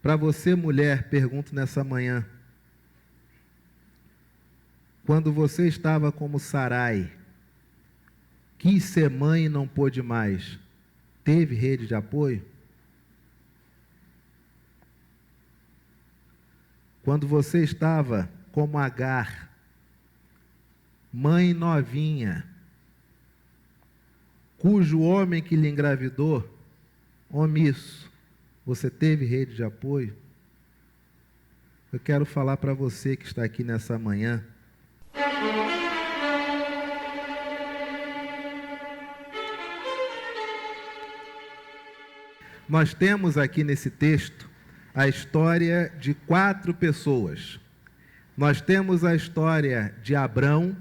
Para você, mulher, pergunto nessa manhã: quando você estava como Sarai, quis ser mãe e não pôde mais, teve rede de apoio? Quando você estava como Agar, mãe novinha, cujo homem que lhe engravidou, omisso, você teve rede de apoio? Eu quero falar para você que está aqui nessa manhã. Nós temos aqui nesse texto a história de 4 pessoas. Nós temos a história de Abrão,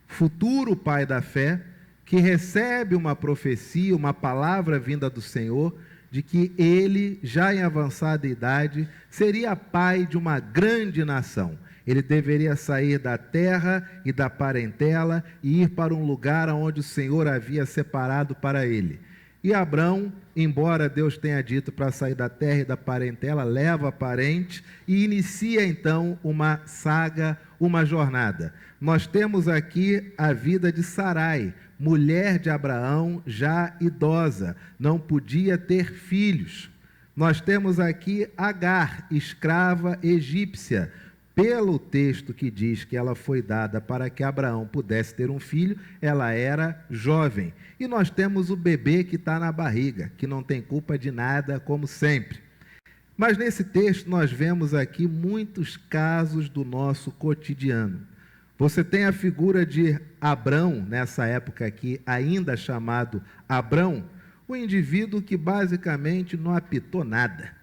futuro pai da fé, que recebe uma profecia, uma palavra vinda do Senhor, de que ele, já em avançada idade, seria pai de uma grande nação. Ele deveria sair da terra e da parentela e ir para um lugar onde o Senhor havia separado para ele. E Abrão, embora Deus tenha dito para sair da terra e da parentela, leva parente e inicia então uma saga, uma jornada. Nós temos aqui a vida de Sarai, mulher de Abraão, já idosa, não podia ter filhos. Nós temos aqui Agar, escrava egípcia, pelo texto que diz que ela foi dada para que Abraão pudesse ter um filho, ela era jovem. E nós temos o bebê que está na barriga, que não tem culpa de nada, como sempre. Mas nesse texto nós vemos aqui muitos casos do nosso cotidiano. Você tem a figura de Abrão, nessa época aqui, ainda chamado Abrão, o indivíduo que basicamente não apitou nada.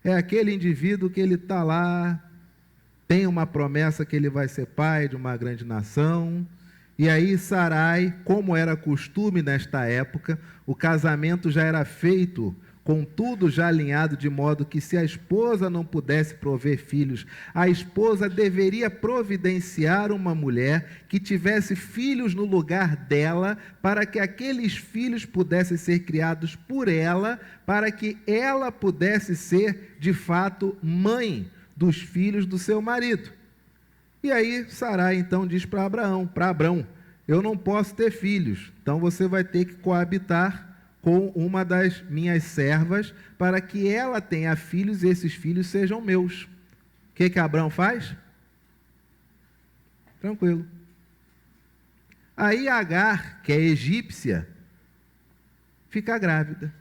É aquele indivíduo que ele está lá, tem uma promessa que ele vai ser pai de uma grande nação, e aí Sarai, como era costume nesta época, o casamento já era feito com tudo já alinhado, de modo que se a esposa não pudesse prover filhos, a esposa deveria providenciar uma mulher que tivesse filhos no lugar dela, para que aqueles filhos pudessem ser criados por ela, para que ela pudesse ser, de fato, mãe dos filhos do seu marido. E aí Sarai então diz para Abrão, eu não posso ter filhos, então você vai ter que coabitar com uma das minhas servas, para que ela tenha filhos e esses filhos sejam meus. O que Abrão faz? Tranquilo. Aí Agar, que é egípcia, fica grávida.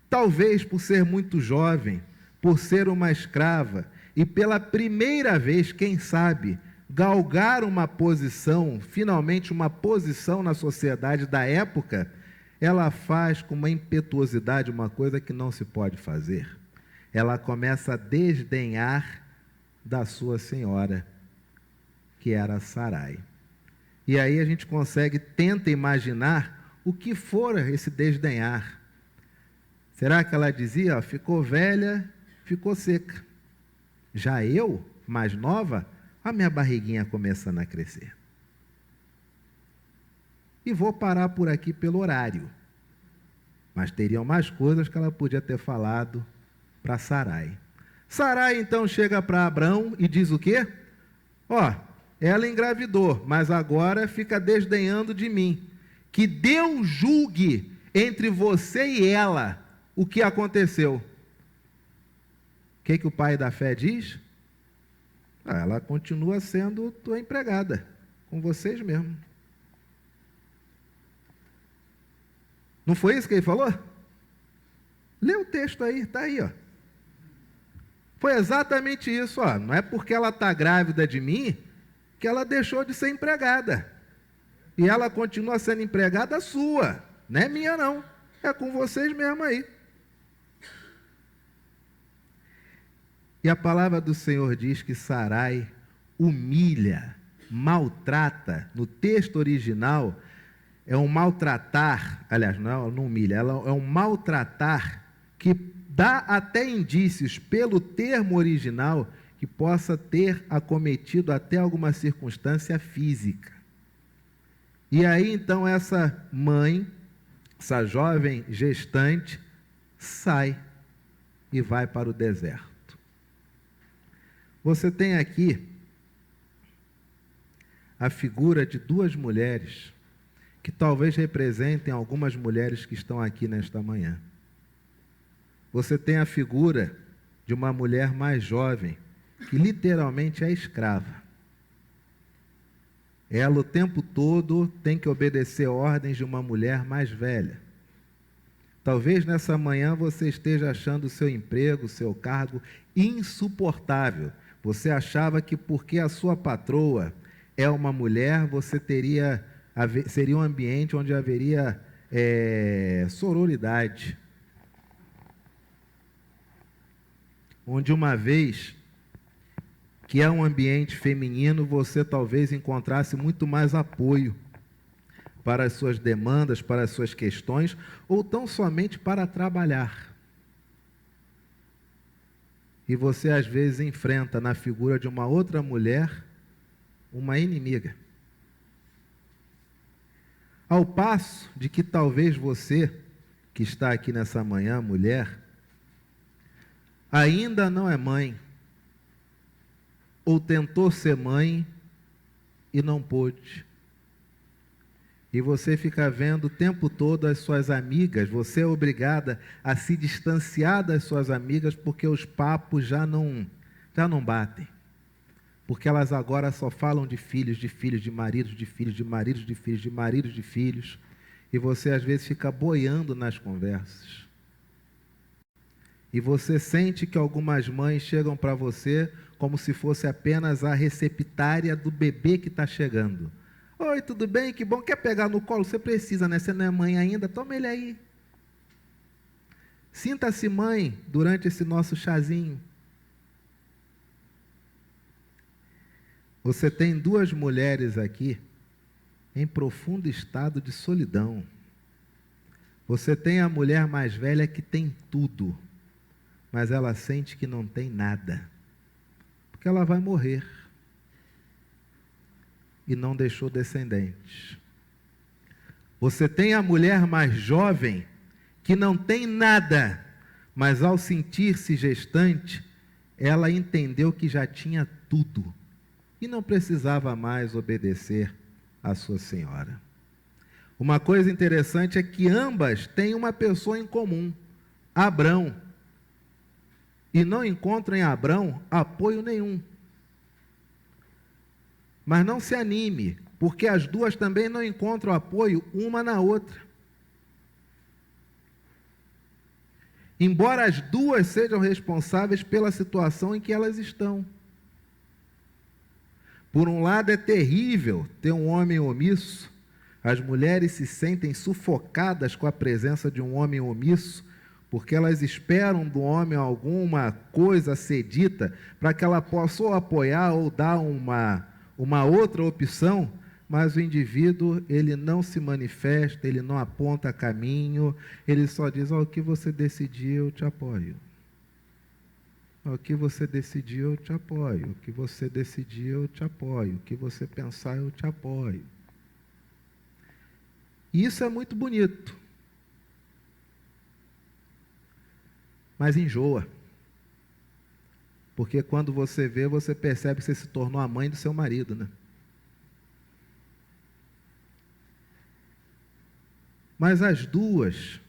Talvez por ser muito jovem, por ser uma escrava, e pela primeira vez, quem sabe, galgar uma posição, finalmente uma posição na sociedade da época, ela faz com uma impetuosidade uma coisa que não se pode fazer. Ela começa a desdenhar da sua senhora, que era Sarai. E aí a gente tenta imaginar o que fora esse desdenhar. Será que ela dizia, ficou velha, ficou seca. Já eu, mais nova, a minha barriguinha começando a crescer. E vou parar por aqui pelo horário. Mas teriam mais coisas que ela podia ter falado para Sarai. Sarai então chega para Abrão e diz o quê? Ela engravidou, mas agora fica desdenhando de mim. Que Deus julgue entre você e ela o que aconteceu. O que o pai da fé diz? Ela continua sendo tua empregada, com vocês mesmo. Não foi isso que ele falou? Lê o texto aí, está aí, ó. Foi exatamente isso, ó. Não é porque ela está grávida de mim que ela deixou de ser empregada. E ela continua sendo empregada sua, não é minha não, é com vocês mesmo aí. E a palavra do Senhor diz que Sarai humilha, maltrata. No texto original, é um maltratar, aliás, não humilha, ela é um maltratar que dá até indícios, pelo termo original, que possa ter acometido até alguma circunstância física. E aí, então, essa mãe, essa jovem gestante, sai. e vai para o deserto. Você tem aqui a figura de duas mulheres que talvez representem algumas mulheres que estão aqui nesta manhã. Você tem a figura de uma mulher mais jovem, que literalmente é escrava. Ela o tempo todo tem que obedecer ordens de uma mulher mais velha. Talvez nessa manhã você esteja achando o seu emprego, o seu cargo insuportável. Você achava que porque a sua patroa é uma mulher, você seria um ambiente onde haveria sororidade. Onde uma vez que é um ambiente feminino, você talvez encontrasse muito mais apoio para as suas demandas, para as suas questões, ou tão somente para trabalhar. E você às vezes enfrenta na figura de uma outra mulher uma inimiga. Ao passo de que talvez você, que está aqui nessa manhã, mulher, ainda não é mãe, ou tentou ser mãe e não pôde. E você fica vendo o tempo todo as suas amigas, você é obrigada a se distanciar das suas amigas porque os papos já não batem. Porque elas agora só falam de filhos, de maridos, de filhos, de maridos, de filhos, de maridos, de filhos. E você às vezes fica boiando nas conversas. E você sente que algumas mães chegam para você como se fosse apenas a receptária do bebê que está chegando. Oi, tudo bem? Que bom. Quer pegar no colo? Você precisa, né? Você não é mãe ainda? Toma ele aí. Sinta-se mãe durante esse nosso chazinho. Você tem duas mulheres aqui em profundo estado de solidão. Você tem a mulher mais velha que tem tudo, mas ela sente que não tem nada, porque ela vai morrer e não deixou descendentes. Você tem a mulher mais jovem que não tem nada, mas ao sentir-se gestante, ela entendeu que já tinha tudo e não precisava mais obedecer à sua senhora. Uma coisa interessante é que ambas têm uma pessoa em comum, Abrão, e não encontram em Abrão apoio nenhum. Mas não se anime, porque as duas também não encontram apoio uma na outra. Embora as duas sejam responsáveis pela situação em que elas estão. Por um lado é terrível ter um homem omisso, as mulheres se sentem sufocadas com a presença de um homem omisso, porque elas esperam do homem alguma coisa a ser dita, para que ela possa ou apoiar ou dar uma outra opção, mas o indivíduo, ele não se manifesta, ele não aponta caminho, ele só diz, o que você decidiu, eu te apoio. O que você decidiu, eu te apoio. O que você decidiu, eu te apoio. O que você pensar, eu te apoio. E isso é muito bonito. Mas enjoa. Porque quando você vê, você percebe que você se tornou a mãe do seu marido, né? Mas as duas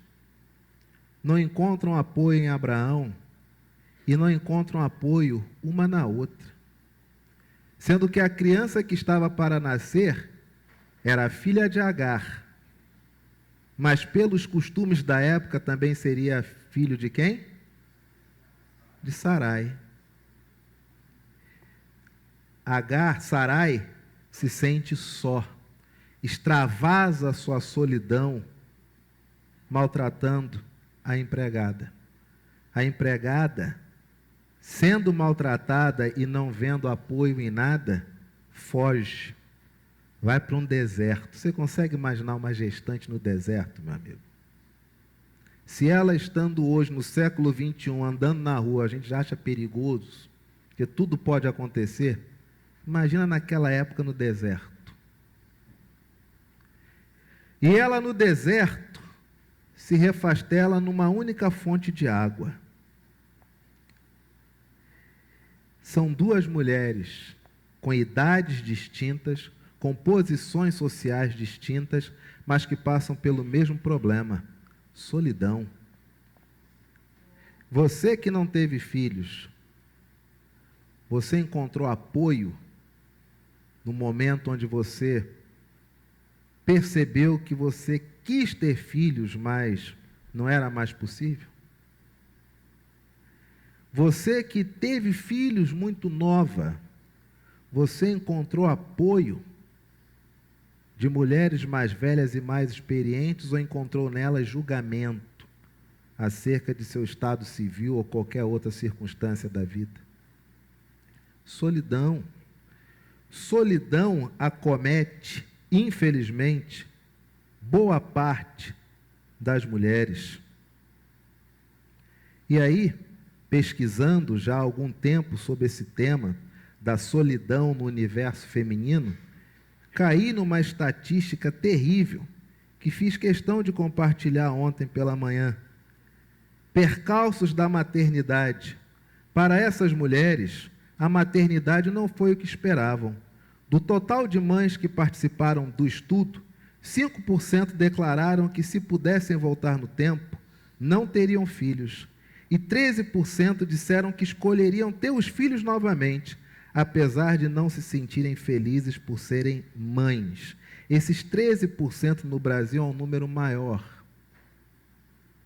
não encontram apoio em Abraão e não encontram apoio uma na outra. Sendo que a criança que estava para nascer era a filha de Agar, mas pelos costumes da época também seria filho de quem? De Sarai. Sarai se sente só, extravasa sua solidão, maltratando a empregada. A empregada, sendo maltratada e não vendo apoio em nada, foge, vai para um deserto. Você consegue imaginar uma gestante no deserto, meu amigo? Se ela estando hoje no século 21, andando na rua, a gente já acha perigoso, porque tudo pode acontecer, imagina naquela época no deserto. E ela no deserto se refastela numa única fonte de água. são duas mulheres com idades distintas, com posições sociais distintas, mas que passam pelo mesmo problema: solidão. Você que não teve filhos, você encontrou apoio no momento onde você percebeu que você quis ter filhos, mas não era mais possível? Você que teve filhos muito nova, você encontrou apoio de mulheres mais velhas e mais experientes, ou encontrou nelas julgamento acerca de seu estado civil ou qualquer outra circunstância da vida? Solidão. Solidão acomete, infelizmente, boa parte das mulheres. E aí, pesquisando já há algum tempo sobre esse tema da solidão no universo feminino, caí numa estatística terrível que fiz questão de compartilhar ontem pela manhã. Percalços da maternidade. Para essas mulheres, a maternidade não foi o que esperavam. Do total de mães que participaram do estudo, 5% declararam que, se pudessem voltar no tempo, não teriam filhos. E 13% disseram que escolheriam ter os filhos novamente, apesar de não se sentirem felizes por serem mães. Esses 13% no Brasil é um número maior,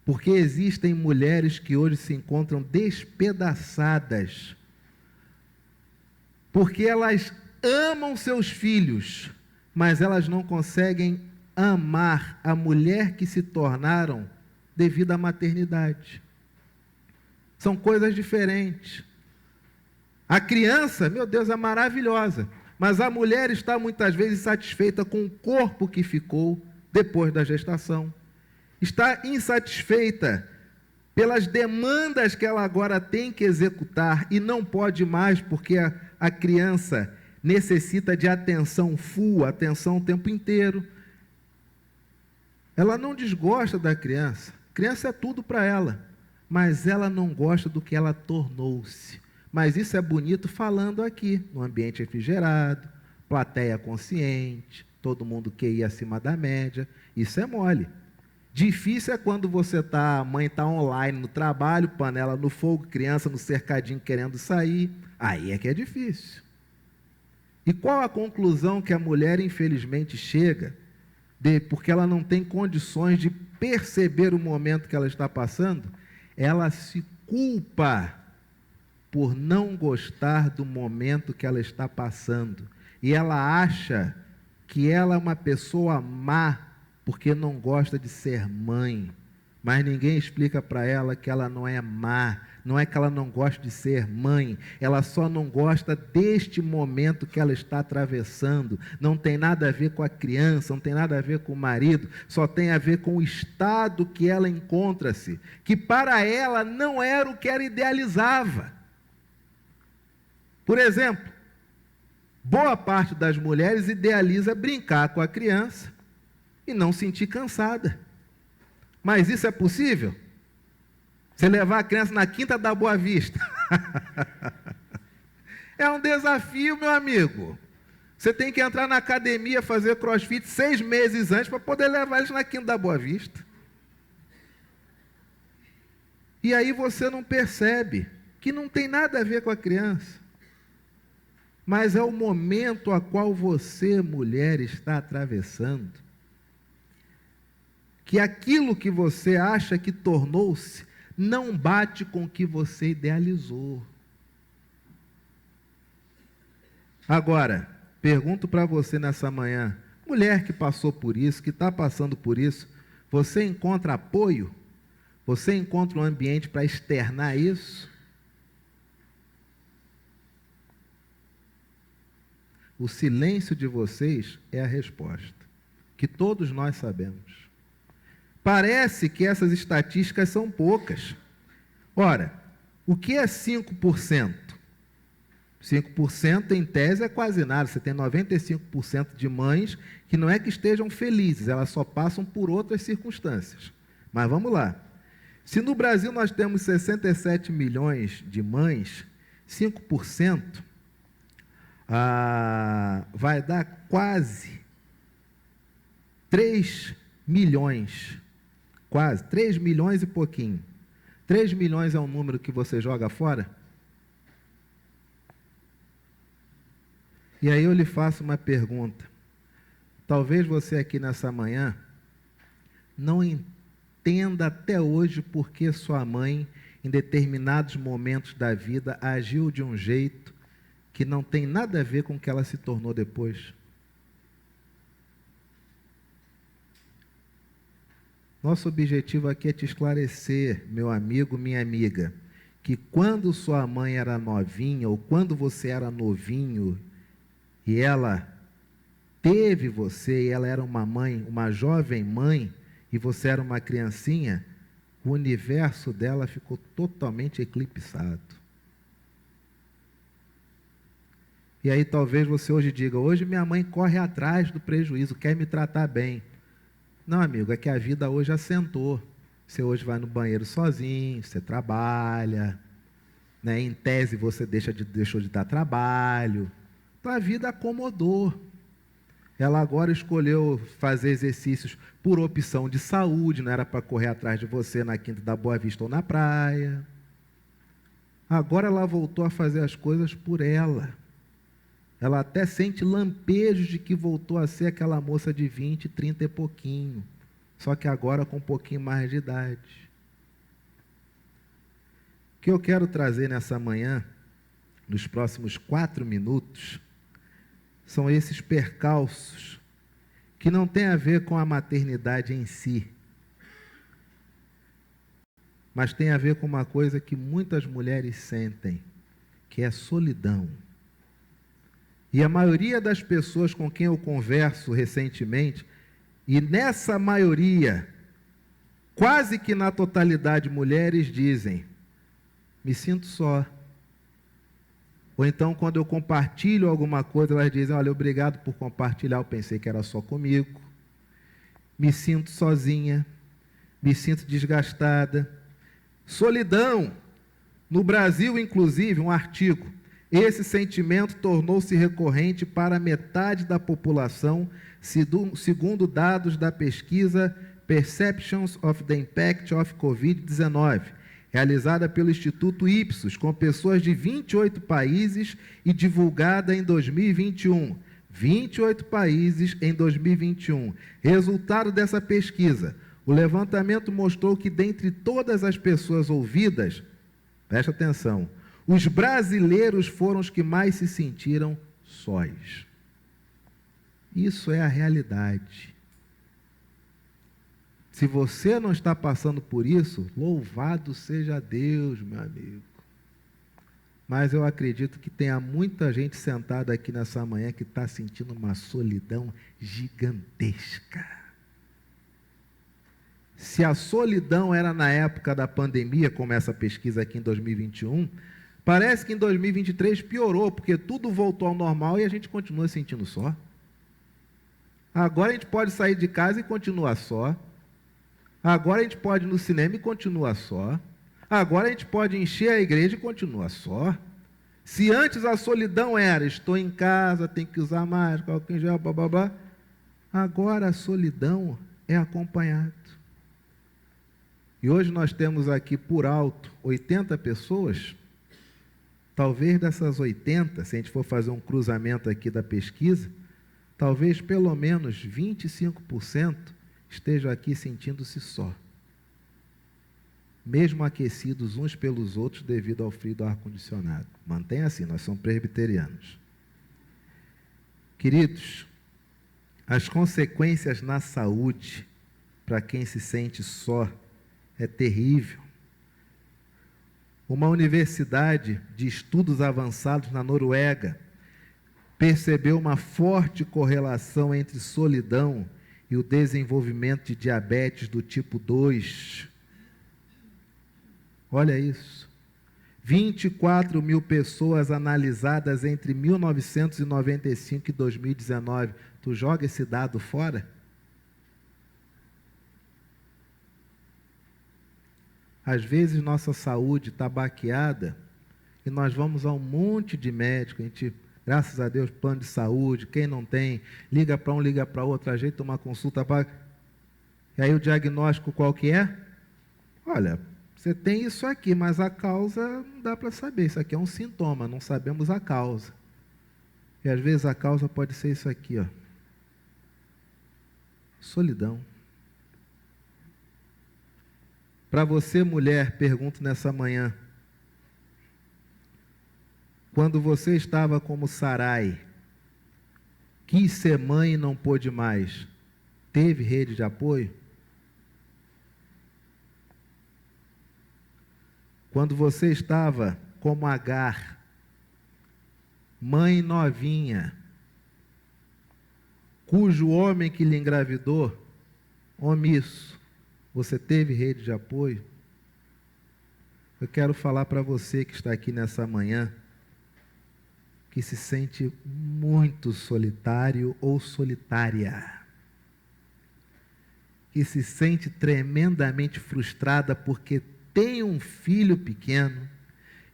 porque existem mulheres que hoje se encontram despedaçadas, porque elas amam seus filhos, mas elas não conseguem amar a mulher que se tornaram devido à maternidade. São coisas diferentes. A criança, meu Deus, é maravilhosa, mas a mulher está muitas vezes insatisfeita com o corpo que ficou depois da gestação. Está insatisfeita pelas demandas que ela agora tem que executar e não pode mais, porque a criança necessita de atenção full, atenção o tempo inteiro. Ela não desgosta da criança. Criança é tudo para ela, mas ela não gosta do que ela tornou-se. Mas isso é bonito falando aqui, no ambiente refrigerado, plateia consciente, todo mundo QI acima da média. Isso é mole. Difícil é quando a mãe está online no trabalho, panela no fogo, criança no cercadinho querendo sair. Aí é que é difícil. E qual a conclusão que a mulher, infelizmente, chega? Porque ela não tem condições de perceber o momento que ela está passando, ela se culpa por não gostar do momento que ela está passando. E ela acha que ela é uma pessoa má porque não gosta de ser mãe. Mas ninguém explica para ela que ela não é má. Não é que ela não gosta de ser mãe, ela só não gosta deste momento que ela está atravessando. Não tem nada a ver com a criança, não tem nada a ver com o marido, só tem a ver com o estado que ela encontra-se, que para ela não era o que ela idealizava. Por exemplo, boa parte das mulheres idealiza brincar com a criança e não sentir cansada. Mas isso é possível? Você levar a criança na Quinta da Boa Vista. É um desafio, meu amigo. Você tem que entrar na academia, fazer crossfit 6 meses antes para poder levar eles na Quinta da Boa Vista. E aí você não percebe que não tem nada a ver com a criança. Mas é o momento a qual você, mulher, está atravessando. Que aquilo que você acha que tornou-se não bate com o que você idealizou. Agora, pergunto para você nessa manhã, mulher que passou por isso, que está passando por isso, você encontra apoio? Você encontra um ambiente para externar isso? O silêncio de vocês é a resposta, que todos nós sabemos. Parece que essas estatísticas são poucas. Ora, o que é 5%? 5% em tese é quase nada. Você tem 95% de mães que não é que estejam felizes, elas só passam por outras circunstâncias. Mas vamos lá. Se no Brasil nós temos 67 milhões de mães, 5%, vai dar quase 3 milhões, quase 3 milhões e pouquinho. 3 milhões é um número que você joga fora? E aí eu lhe faço uma pergunta. Talvez você aqui nessa manhã não entenda até hoje por que sua mãe, em determinados momentos da vida, agiu de um jeito que não tem nada a ver com o que ela se tornou depois. Nosso objetivo aqui é te esclarecer, meu amigo, minha amiga, que quando sua mãe era novinha, ou quando você era novinho, e ela teve você, e ela era uma mãe, uma jovem mãe, e você era uma criancinha, o universo dela ficou totalmente eclipsado. E aí talvez você hoje diga, hoje minha mãe corre atrás do prejuízo, quer me tratar bem. Não, amigo, é que a vida hoje assentou. Você hoje vai no banheiro sozinho, você trabalha, né? Em tese você deixou de dar trabalho. Então a vida acomodou. Ela agora escolheu fazer exercícios por opção de saúde, não era para correr atrás de você na Quinta da Boa Vista ou na praia. Agora ela voltou a fazer as coisas por ela. Ela até sente lampejos de que voltou a ser aquela moça de 20, 30 e pouquinho, só que agora com um pouquinho mais de idade. O que eu quero trazer nessa manhã, nos próximos 4 minutos, são esses percalços que não têm a ver com a maternidade em si, mas tem a ver com uma coisa que muitas mulheres sentem, que é solidão. E a maioria das pessoas com quem eu converso recentemente, e nessa maioria, quase que na totalidade, mulheres dizem, me sinto só. Ou então, quando eu compartilho alguma coisa, elas dizem, olha, obrigado por compartilhar, eu pensei que era só comigo. Me sinto sozinha, me sinto desgastada. Solidão. No Brasil, inclusive, um artigo, esse sentimento tornou-se recorrente para metade da população, segundo dados da pesquisa Perceptions of the Impact of COVID-19, realizada pelo Instituto Ipsos, com pessoas de 28 países e divulgada em 2021. 28 países em 2021. Resultado dessa pesquisa, o levantamento mostrou que dentre todas as pessoas ouvidas, presta atenção, os brasileiros foram os que mais se sentiram sós. Isso é a realidade. Se você não está passando por isso, louvado seja Deus, meu amigo. Mas eu acredito que tenha muita gente sentada aqui nessa manhã que está sentindo uma solidão gigantesca. Se a solidão era na época da pandemia, como essa pesquisa aqui em 2021, parece que em 2023 piorou, porque tudo voltou ao normal e a gente continua sentindo só. Agora a gente pode sair de casa e continuar só. Agora a gente pode ir no cinema e continuar só. Agora a gente pode encher a igreja e continuar só. Se antes a solidão era, estou em casa, tenho que usar máscara, álcool em gel, blá, blá, blá. Agora a solidão é acompanhado. E hoje nós temos aqui por alto 80 pessoas. Talvez dessas 80, se a gente for fazer um cruzamento aqui da pesquisa, talvez pelo menos 25% estejam aqui sentindo-se só. Mesmo aquecidos uns pelos outros devido ao frio do ar-condicionado. Mantenha assim, nós somos presbiterianos. Queridos, as consequências na saúde para quem se sente só é terrível. Uma universidade de estudos avançados na Noruega percebeu uma forte correlação entre solidão e o desenvolvimento de diabetes do tipo 2. Olha isso. 24 mil pessoas analisadas entre 1995 e 2019. Tu joga esse dado fora? Às vezes nossa saúde está baqueada e e nós vamos a um monte de médico, a gente, graças a Deus, plano de saúde, quem não tem, liga para um, liga para outro, ajeita uma consulta, e aí o diagnóstico qual que é? Olha, você tem isso aqui, mas a causa não dá para saber, isso aqui é um sintoma, não sabemos a causa. E às vezes a causa pode ser isso aqui, ó. Solidão. Para você, mulher, pergunto nessa manhã, quando você estava como Sarai, quis ser mãe e não pôde mais, teve rede de apoio? Quando você estava como Agar, mãe novinha, cujo homem que lhe engravidou, omisso, você teve rede de apoio? Eu quero falar para você que está aqui nessa manhã, que se sente muito solitário ou solitária, que se sente tremendamente frustrada porque tem um filho pequeno,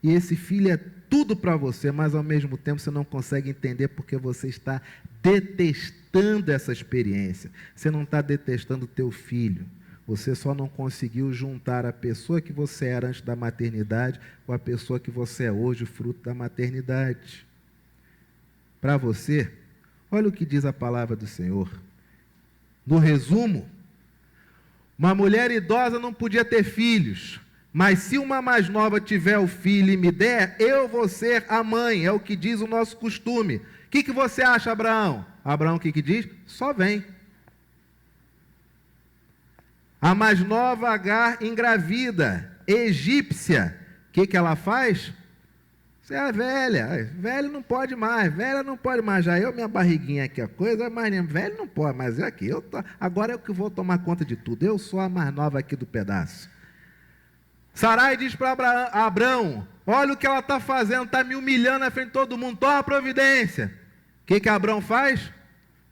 e esse filho é tudo para você, mas ao mesmo tempo você não consegue entender porque você está detestando essa experiência. Você não está detestando o teu filho, você só não conseguiu juntar a pessoa que você era antes da maternidade com a pessoa que você é hoje, fruto da maternidade. Para você, olha o que diz a palavra do Senhor. No resumo, uma mulher idosa não podia ter filhos, mas se uma mais nova tiver o filho e me der, eu vou ser a mãe, é o que diz o nosso costume. O que você acha, Abraão? Abraão o que diz? Só vem. A mais nova, Agar, engravida, egípcia, o que ela faz? Você é velha, velho não pode mais, velha não pode mais, já eu, minha barriguinha aqui, a coisa, mas velho não pode, mas eu aqui, agora eu que vou tomar conta de tudo, eu sou a mais nova aqui do pedaço. Sarai diz para Abrão, olha o que ela está fazendo, está me humilhando na frente de todo mundo, toma providência. O que Abrão faz?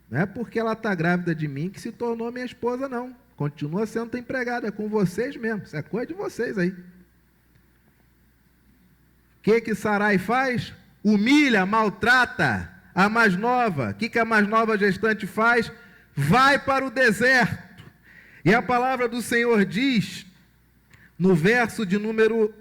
Não é porque ela está grávida de mim que se tornou minha esposa, não. Continua sendo tua empregada, é com vocês mesmo, isso é coisa de vocês aí. O que Sarai faz? Humilha, maltrata a mais nova. O que a mais nova gestante faz? Vai para o deserto. E a palavra do Senhor diz, no verso de número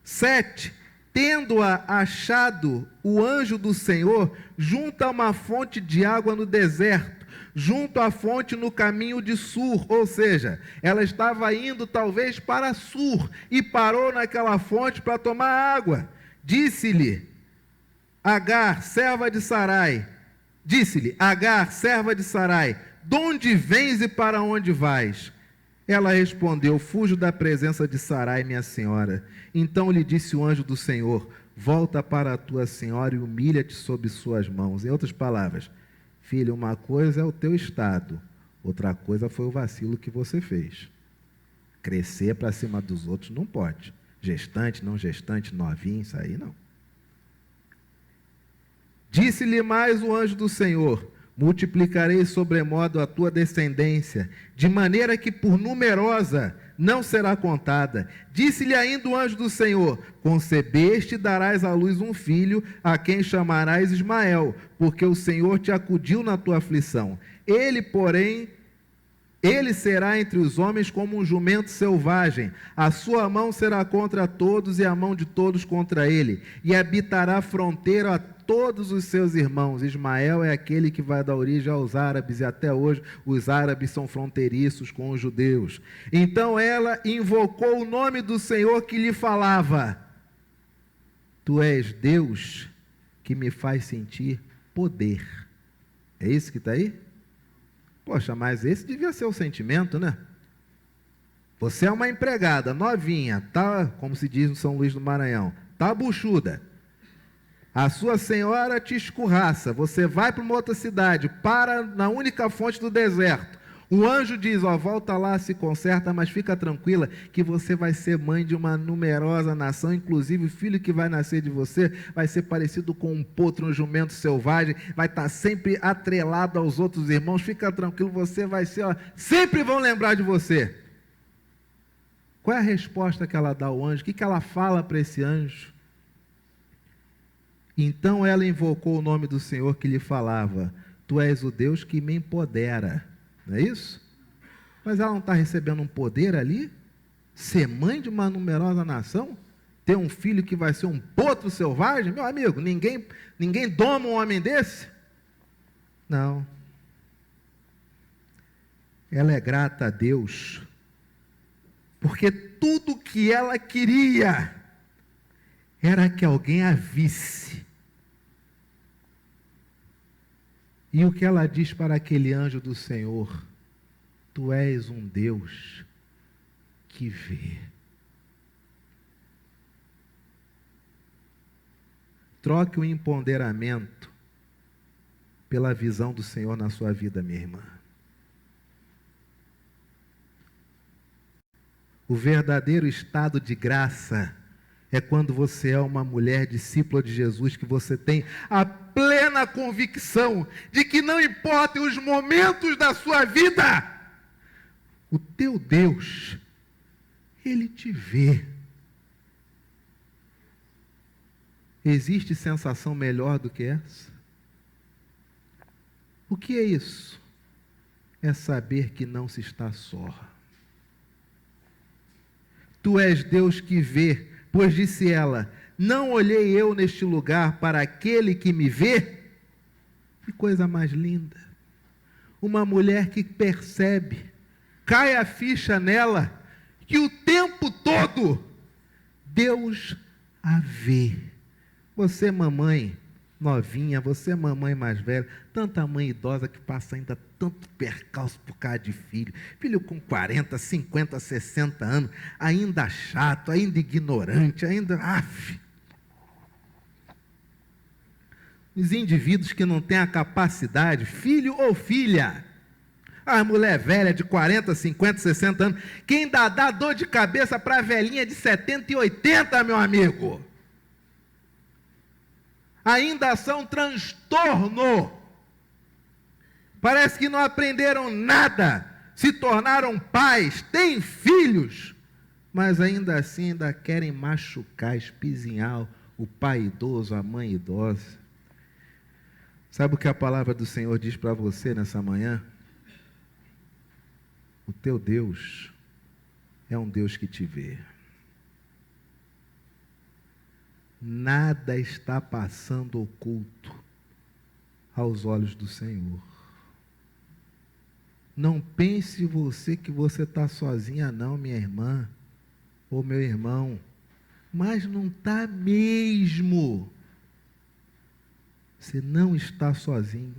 7, tendo-a achado o anjo do Senhor junto a uma fonte de água no deserto, junto à fonte no caminho de Sur, ou seja, ela estava indo talvez para Sur, e parou naquela fonte para tomar água. Disse-lhe, Agar, serva de Sarai, de onde vens e para onde vais? Ela respondeu, fujo da presença de Sarai, minha senhora. Então lhe disse o anjo do Senhor, volta para a tua senhora e humilha-te sob suas mãos. Em outras palavras, filha, uma coisa é o teu estado, outra coisa foi o vacilo que você fez. Crescer para cima dos outros não pode. Gestante, não gestante, novinho, isso aí não. Disse-lhe mais o anjo do Senhor, multiplicarei sobremodo a tua descendência, de maneira que por numerosa não será contada. Disse-lhe ainda o anjo do Senhor, concebeste e darás à luz um filho, a quem chamarás Ismael, porque o Senhor te acudiu na tua aflição. Ele, porém, ele será entre os homens como um jumento selvagem, a sua mão será contra todos e a mão de todos contra ele, e habitará fronteira a todos os seus irmãos. Ismael é aquele que vai dar origem aos árabes, e até hoje os árabes são fronteiriços com os judeus. Então ela invocou o nome do Senhor que lhe falava, tu és Deus que me faz sentir poder. É isso que está aí? Poxa, mas esse devia ser o sentimento, né? Você é uma empregada novinha, tá, como se diz no São Luís do Maranhão, tá buchuda. A sua senhora te escorraça, você vai para uma outra cidade, para na única fonte do deserto. O anjo diz, ó, volta lá, se conserta, mas fica tranquila que você vai ser mãe de uma numerosa nação, inclusive o filho que vai nascer de você vai ser parecido com um potro, um jumento selvagem, vai estar sempre atrelado aos outros irmãos, fica tranquilo, você vai ser, ó, sempre vão lembrar de você. Qual é a resposta que ela dá ao anjo? O que ela fala para esse anjo? Então ela invocou o nome do Senhor que lhe falava: Tu és o Deus que me empodera. Não é isso? Mas ela não está recebendo um poder ali? Ser mãe de uma numerosa nação? Ter um filho que vai ser um potro selvagem? Meu amigo, ninguém doma um homem desse? Não. Ela é grata a Deus, porque tudo que ela queria era que alguém a visse. E o que ela diz para aquele anjo do Senhor: Tu és um Deus que vê. Troque o empoderamento pela visão do Senhor na sua vida, minha irmã. O verdadeiro estado de graça é quando você é uma mulher discípula de Jesus, que você tem a plena convicção de que não importem os momentos da sua vida, o teu Deus, Ele te vê. Existe sensação melhor do que essa? O que é isso? É saber que não se está só. Tu és Deus que vê, pois disse ela: Não olhei eu neste lugar para aquele que me vê? Que coisa mais linda. Uma mulher que percebe, cai a ficha nela, que o tempo todo Deus a vê. Você, mamãe novinha, você, mamãe mais velha, tanta mãe idosa que passa ainda tanto percalço por causa de filho, filho com 40, 50, 60 anos, ainda chato, ainda ignorante, ainda... Os indivíduos que não têm a capacidade, filho ou filha, a mulher velha de 40, 50, 60 anos, quem dá dor de cabeça para a velhinha de 70 e 80, meu amigo, ainda são transtorno. Parece que não aprenderam nada, se tornaram pais, têm filhos, mas ainda assim ainda querem machucar, espizinhar o pai idoso, a mãe idosa. Sabe o que a palavra do Senhor diz para você nessa manhã? O teu Deus é um Deus que te vê. Nada está passando oculto aos olhos do Senhor. Não pense você que você está sozinha não, minha irmã, ou meu irmão, mas não está mesmo. Você não está sozinho.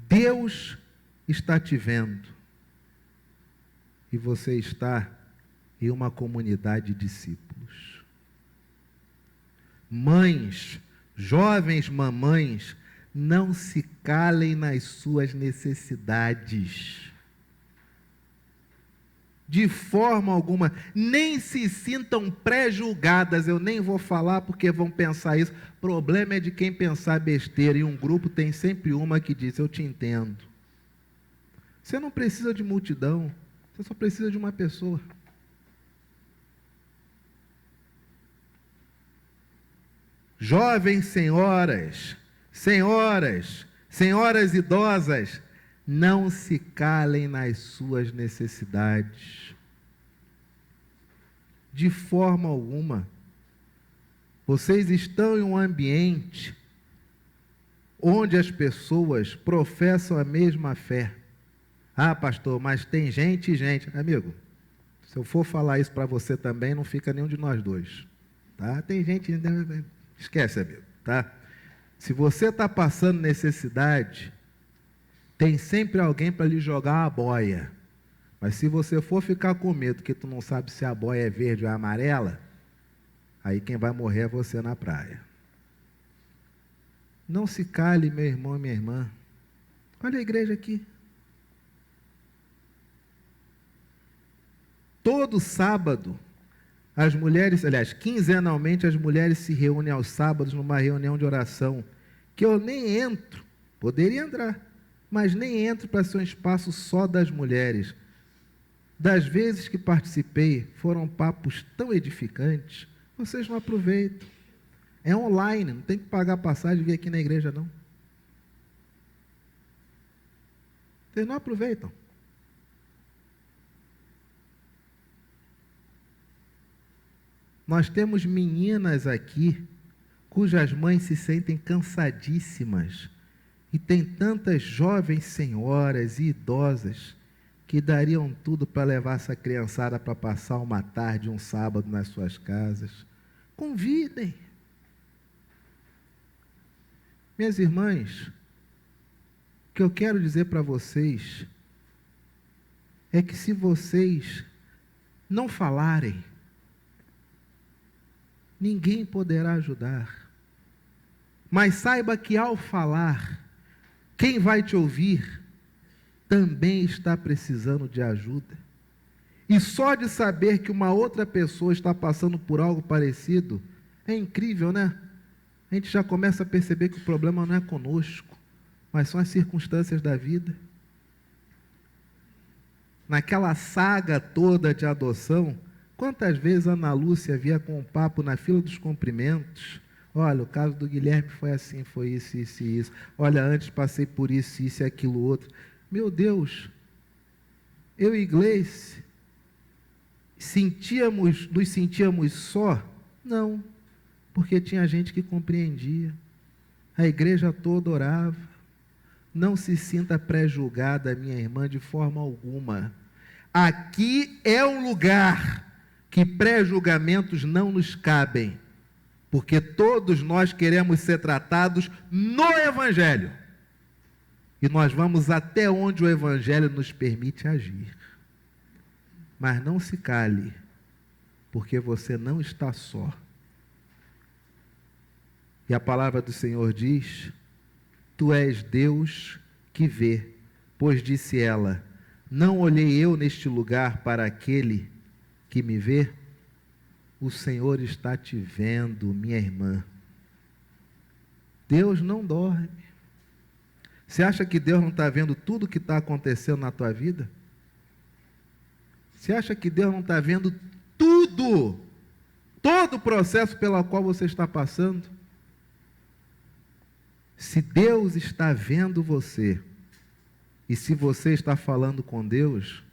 Deus está te vendo. E você está em uma comunidade de discípulos. Mães, jovens mamães, não se calem nas suas necessidades. De forma alguma, nem se sintam pré-julgadas. Eu nem vou falar porque vão pensar isso. O problema é de quem pensar besteira. E um grupo tem sempre uma que diz: eu te entendo. Você não precisa de multidão. Você só precisa de uma pessoa. Jovens senhoras, senhoras idosas, não se calem nas suas necessidades. De forma alguma. Vocês estão em um ambiente onde as pessoas professam a mesma fé. Ah, pastor, mas tem gente e gente. Amigo, se eu for falar isso para você também, não fica nenhum de nós dois. Tá? Tem gente... Esquece, amigo. Tá? Se você está passando necessidade, tem sempre alguém para lhe jogar a boia. Mas se você for ficar com medo que tu não sabe se a boia é verde ou amarela, aí quem vai morrer é você na praia. Não se cale, meu irmão e minha irmã. Olha a igreja aqui. Todo sábado, as mulheres, aliás, quinzenalmente, as mulheres se reúnem aos sábados numa reunião de oração, que eu nem entro, poderia entrar, mas nem entro para ser um espaço só das mulheres. Das vezes que participei, foram papos tão edificantes, vocês não aproveitam. É online, não tem que pagar passagem e vir aqui na igreja, não. Vocês não aproveitam. Nós temos meninas aqui cujas mães se sentem cansadíssimas e tem tantas jovens senhoras e idosas que dariam tudo para levar essa criançada para passar uma tarde, um sábado nas suas casas. Convidem. Minhas irmãs, o que eu quero dizer para vocês é que se vocês não falarem, ninguém poderá ajudar. Mas saiba que ao falar, quem vai te ouvir também está precisando de ajuda. E só de saber que uma outra pessoa está passando por algo parecido, é incrível, né? A gente já começa a perceber que o problema não é conosco, mas são as circunstâncias da vida. Naquela saga toda de adoção, quantas vezes a Ana Lúcia via com um papo na fila dos cumprimentos? Olha, o caso do Guilherme foi assim, foi isso, isso e isso. Olha, antes passei por isso, isso e aquilo outro. Meu Deus, eu e Gleice, nos sentíamos só? Não, porque tinha gente que compreendia. A igreja toda orava. Não se sinta pré-julgada, minha irmã, de forma alguma. Aqui é um lugar que pré-julgamentos não nos cabem, porque todos nós queremos ser tratados no Evangelho. E nós vamos até onde o Evangelho nos permite agir. Mas não se cale, porque você não está só. E a palavra do Senhor diz: Tu és Deus que vê, pois disse ela, não olhei eu neste lugar para aquele que me vê? O Senhor está te vendo, minha irmã. Deus não dorme. Você acha que Deus não está vendo tudo o que está acontecendo na tua vida? Você acha que Deus não está vendo tudo, todo o processo pelo qual você está passando? Se Deus está vendo você, e se você está falando com Deus,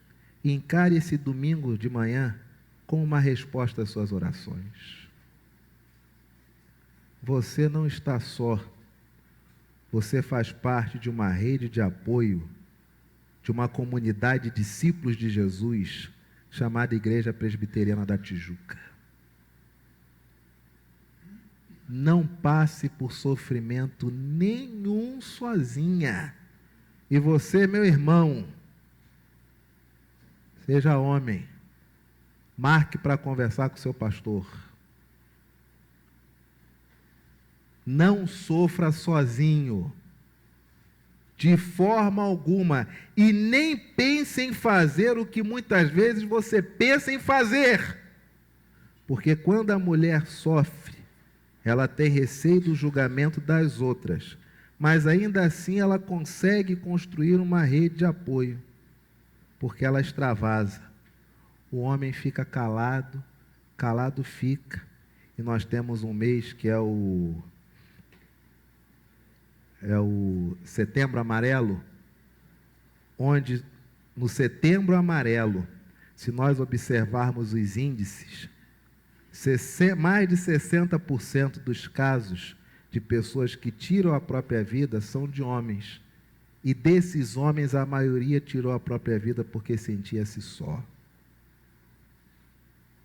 encare esse domingo de manhã com uma resposta às suas orações. Você não está só. Você faz parte de uma rede de apoio, de uma comunidade de discípulos de Jesus, chamada Igreja Presbiteriana da Tijuca. Não passe por sofrimento nenhum sozinha. E você, meu irmão, seja homem, marque para conversar com o seu pastor. Não sofra sozinho, de forma alguma, e nem pense em fazer o que muitas vezes você pensa em fazer, porque quando a mulher sofre, ela tem receio do julgamento das outras, mas ainda assim ela consegue construir uma rede de apoio, porque ela extravasa. O homem fica calado, calado fica, e nós temos um mês que é o Setembro Amarelo, onde no Setembro Amarelo, se nós observarmos os índices, mais de 60% dos casos de pessoas que tiram a própria vida são de homens. E desses homens, a maioria tirou a própria vida porque sentia-se só.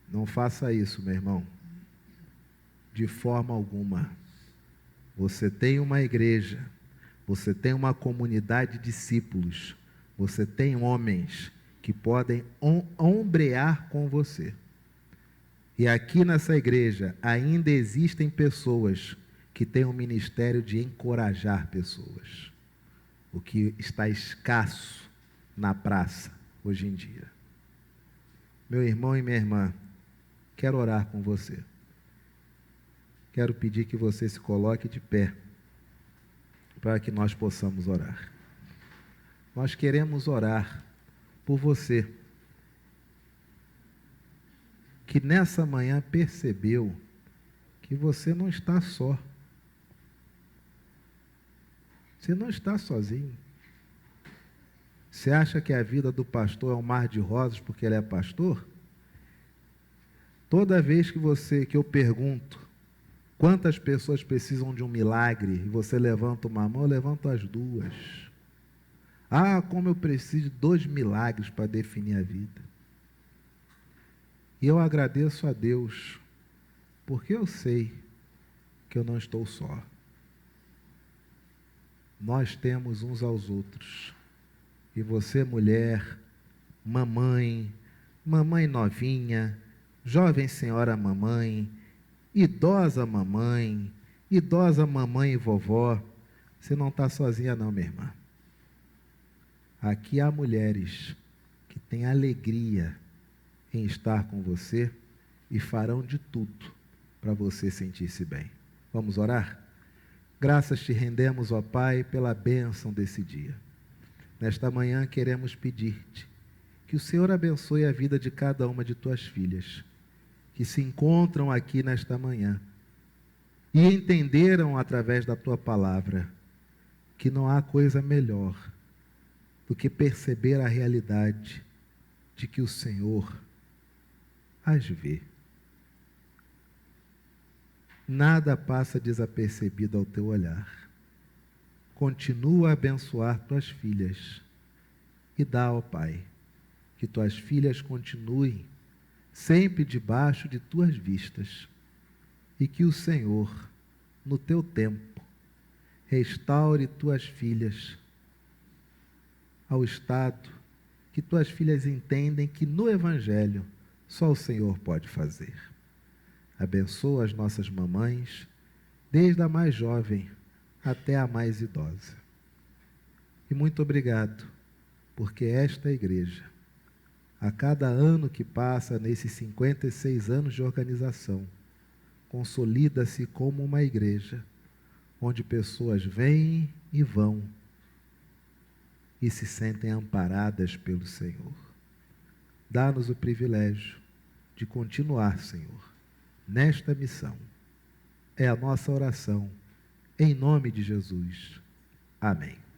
Não faça isso, meu irmão. De forma alguma. Você tem uma igreja, você tem uma comunidade de discípulos, você tem homens que podem ombrear com você. E aqui nessa igreja ainda existem pessoas que têm o ministério de encorajar pessoas, o que está escasso na praça hoje em dia. Meu irmão e minha irmã, quero orar com você. Quero pedir que você se coloque de pé, para que nós possamos orar. Nós queremos orar por você, que nessa manhã percebeu que que você não está só. Você não está sozinho. Você acha que a vida do pastor é um mar de rosas porque ele é pastor? Toda vez que eu pergunto quantas pessoas precisam de um milagre, e você levanta uma mão, eu levanto as duas. Ah, como eu preciso de 2 milagres para definir a vida. E eu agradeço a Deus, porque eu sei que eu não estou só. Nós temos uns aos outros. E você, mulher, mamãe novinha, jovem senhora mamãe, idosa mamãe e vovó, você não está sozinha não, minha irmã. Aqui há mulheres que têm alegria em estar com você e farão de tudo para você sentir-se bem. Vamos orar? Graças te rendemos, ó Pai, pela bênção desse dia. Nesta manhã queremos pedir-te que o Senhor abençoe a vida de cada uma de tuas filhas, que se encontram aqui nesta manhã e entenderam através da tua palavra que não há coisa melhor do que perceber a realidade de que o Senhor as vê. Nada passa desapercebido ao teu olhar. Continua a abençoar tuas filhas e dá, ó Pai, que tuas filhas continuem sempre debaixo de tuas vistas e que o Senhor, no teu tempo, restaure tuas filhas ao estado que tuas filhas entendem que no Evangelho só o Senhor pode fazer. Abençoa as nossas mamães, desde a mais jovem até a mais idosa. E muito obrigado, porque esta igreja, a cada ano que passa nesses 56 anos de organização, consolida-se como uma igreja, onde pessoas vêm e vão e se sentem amparadas pelo Senhor. Dá-nos o privilégio de continuar, Senhor, nesta missão. É a nossa oração, em nome de Jesus. Amém.